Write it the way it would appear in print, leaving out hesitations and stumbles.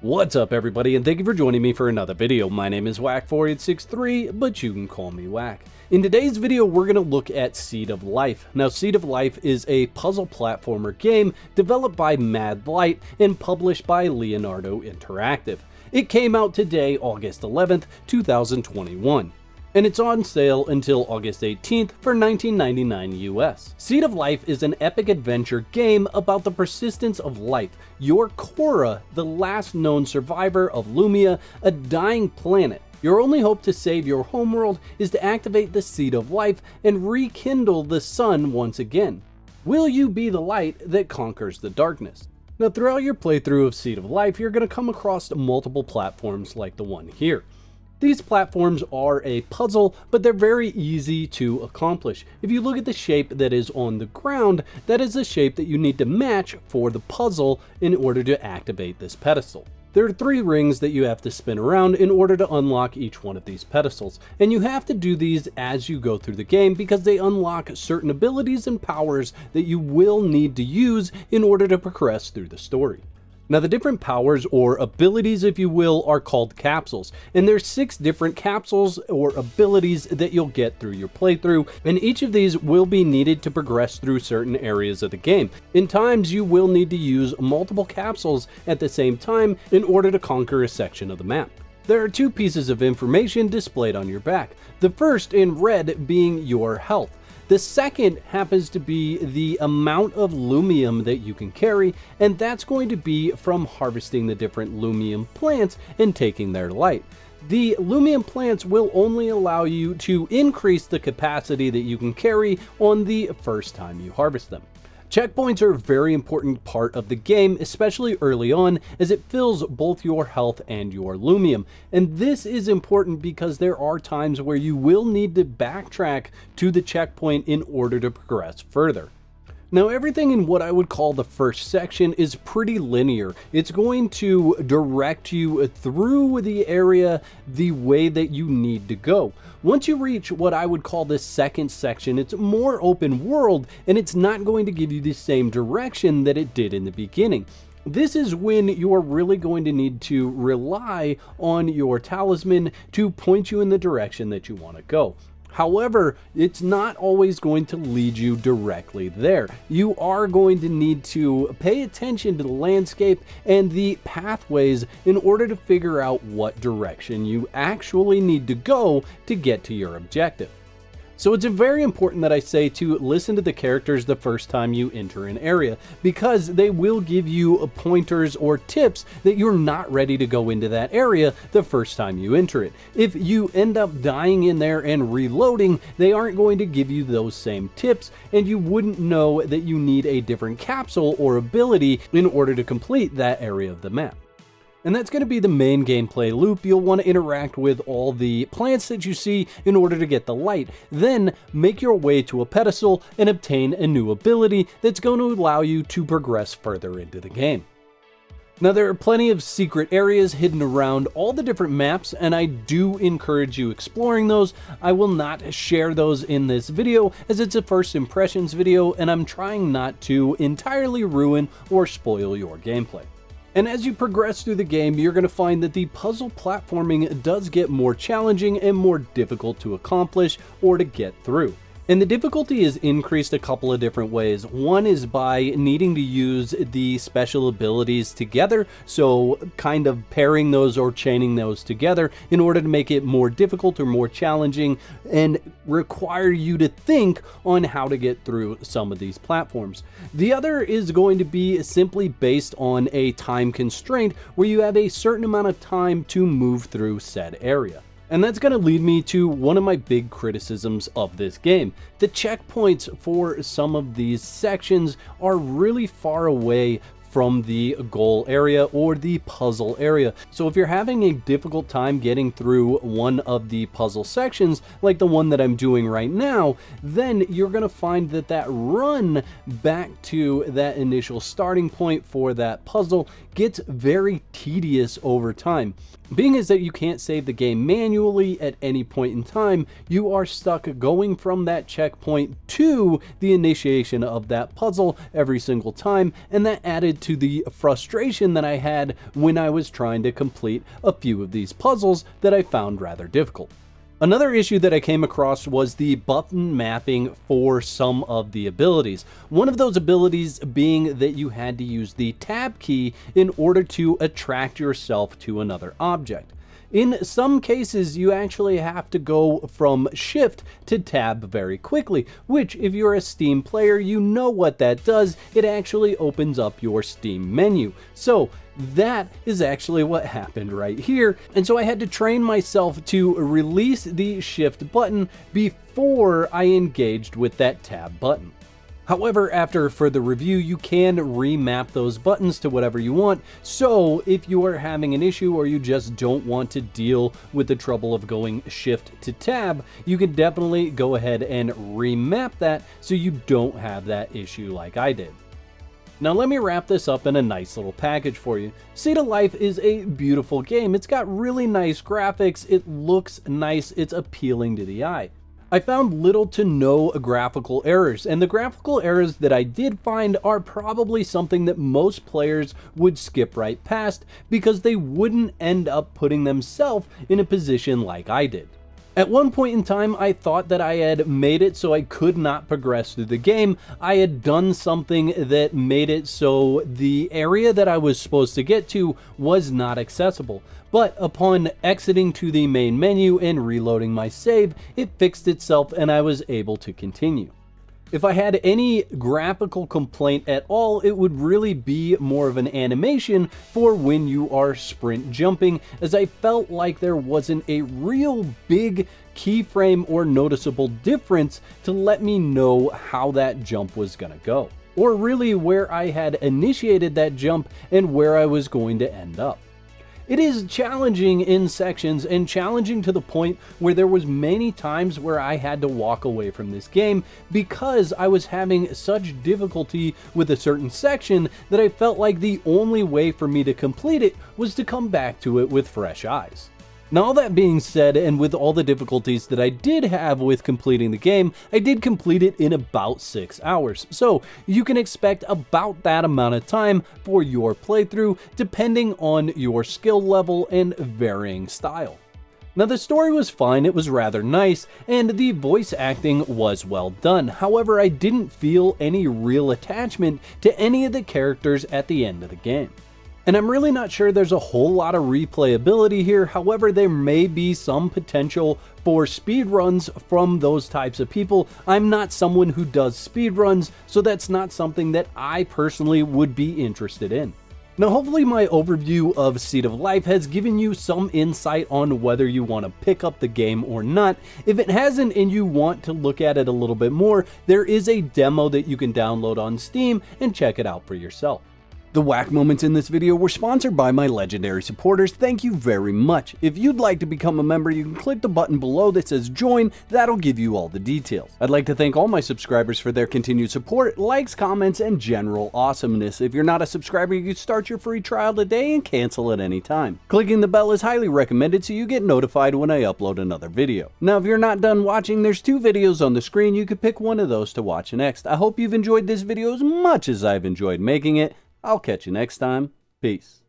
What's up everybody, and thank you for joining me for another video. My name is Whack4863, but you can call me Whack. In today's video, we're going to look at Seed of Life. Now, Seed of Life is a puzzle platformer game developed by Mad Light and published by Leonardo Interactive. It came out today, August 11th, 2021. And it's on sale until August 18th for $19.99 US. Seed of Life is an epic adventure game about the persistence of life. You're Cora, the last known survivor of Lumia, a dying planet. Your only hope to save your homeworld is to activate the Seed of Life and rekindle the sun once again. Will you be the light that conquers the darkness? Now, throughout your playthrough of Seed of Life, you're going to come across multiple platforms like the one here. These platforms are a puzzle, but they're very easy to accomplish. If you look at the shape that is on the ground, that is the shape that you need to match for the puzzle in order to activate this pedestal. There are 3 rings that you have to spin around in order to unlock each one of these pedestals, and you have to do these as you go through the game because they unlock certain abilities and powers that you will need to use in order to progress through the story. Now, the different powers or abilities, if you will, are called capsules, and there's 6 different capsules or abilities that you'll get through your playthrough, and each of these will be needed to progress through certain areas of the game. In times, you will need to use multiple capsules at the same time in order to conquer a section of the map. There are 2 pieces of information displayed on your back, the first in red being your health. The second happens to be the amount of lumium that you can carry, and that's going to be from harvesting the different lumium plants and taking their light. The lumium plants will only allow you to increase the capacity that you can carry on the first time you harvest them. Checkpoints are a very important part of the game, especially early on, as it fills both your health and your lumium. And this is important because there are times where you will need to backtrack to the checkpoint in order to progress further. Now, everything in what I would call the first section is pretty linear. It's going to direct you through the area the way that you need to go. Once you reach what I would call the second section, it's more open world, and it's not going to give you the same direction that it did in the beginning. This is when you're really going to need to rely on your talisman to point you in the direction that you want to go. However, it's not always going to lead you directly there. You are going to need to pay attention to the landscape and the pathways in order to figure out what direction you actually need to go to get to your objective. So it's very important that I say to listen to the characters the first time you enter an area, because they will give you pointers or tips that you're not ready to go into that area the first time you enter it. If you end up dying in there and reloading, they aren't going to give you those same tips, and you wouldn't know that you need a different capsule or ability in order to complete that area of the map. And that's going to be the main gameplay loop. You'll want to interact with all the plants that you see in order to get the light. Then make your way to a pedestal and obtain a new ability that's going to allow you to progress further into the game. Now, there are plenty of secret areas hidden around all the different maps, and I do encourage you exploring those. I will not share those in this video as it's a first impressions video, and I'm trying not to entirely ruin or spoil your gameplay. And as you progress through the game, you're going to find that the puzzle platforming does get more challenging and more difficult to accomplish or to get through. And the difficulty is increased a couple of different ways. One is by needing to use the special abilities together, so kind of pairing those or chaining those together in order to make it more difficult or more challenging and require you to think on how to get through some of these platforms. The other is going to be simply based on a time constraint where you have a certain amount of time to move through said area. And that's going to lead me to one of my big criticisms of this game. The checkpoints for some of these sections are really far away from the goal area or the puzzle area. So if you're having a difficult time getting through one of the puzzle sections, like the one that I'm doing right now, then you're going to find that that run back to that initial starting point for that puzzle gets very tedious over time. Being is that you can't save the game manually at any point in time, you are stuck going from that checkpoint to the initiation of that puzzle every single time, and that added to the frustration that I had when I was trying to complete a few of these puzzles that I found rather difficult. Another issue that I came across was the button mapping for some of the abilities. One of those abilities being that you had to use the tab key in order to attract yourself to another object. In some cases, you actually have to go from shift to tab very quickly, which if you're a Steam player, you know what that does. It actually opens up your Steam menu. So that is actually what happened right here. And so I had to train myself to release the shift button before I engaged with that tab button. However, after further review, you can remap those buttons to whatever you want. So if you are having an issue or you just don't want to deal with the trouble of going shift to tab, you can definitely go ahead and remap that so you don't have that issue like I did. Now let me wrap this up in a nice little package for you. Seed of Life is a beautiful game. It's got really nice graphics, it looks nice, it's appealing to the eye. I found little to no graphical errors, and the graphical errors that I did find are probably something that most players would skip right past because they wouldn't end up putting themselves in a position like I did. At one point in time, I thought that I had made it so I could not progress through the game. I had done something that made it so the area that I was supposed to get to was not accessible. But upon exiting to the main menu and reloading my save, it fixed itself and I was able to continue. If I had any graphical complaint at all, it would really be more of an animation for when you are sprint jumping, as I felt like there wasn't a real big keyframe or noticeable difference to let me know how that jump was gonna go, or really where I had initiated that jump and where I was going to end up. It is challenging in sections and challenging to the point where there was many times where I had to walk away from this game because I was having such difficulty with a certain section that I felt like the only way for me to complete it was to come back to it with fresh eyes. Now, all that being said, and with all the difficulties that I did have with completing the game, I did complete it in about 6 hours. So you can expect about that amount of time for your playthrough, depending on your skill level and varying style. Now, the story was fine, it was rather nice, and the voice acting was well done. However, I didn't feel any real attachment to any of the characters at the end of the game. And I'm really not sure there's a whole lot of replayability here. However, there may be some potential for speedruns from those types of people. I'm not someone who does speedruns, so that's not something that I personally would be interested in. Now, hopefully my overview of Seed of Life has given you some insight on whether you want to pick up the game or not. If it hasn't and you want to look at it a little bit more, there is a demo that you can download on Steam and check it out for yourself. The whack moments in this video were sponsored by my legendary supporters. Thank you very much. If you'd like to become a member, you can click the button below that says join. That'll give you all the details. I'd like to thank all my subscribers for their continued support, likes, comments, and general awesomeness. If you're not a subscriber, you can start your free trial today and cancel at any time. Clicking the bell is highly recommended so you get notified when I upload another video. Now, if you're not done watching, there's 2 videos on the screen. You could pick one of those to watch next. I hope you've enjoyed this video as much as I've enjoyed making it. I'll catch you next time. Peace.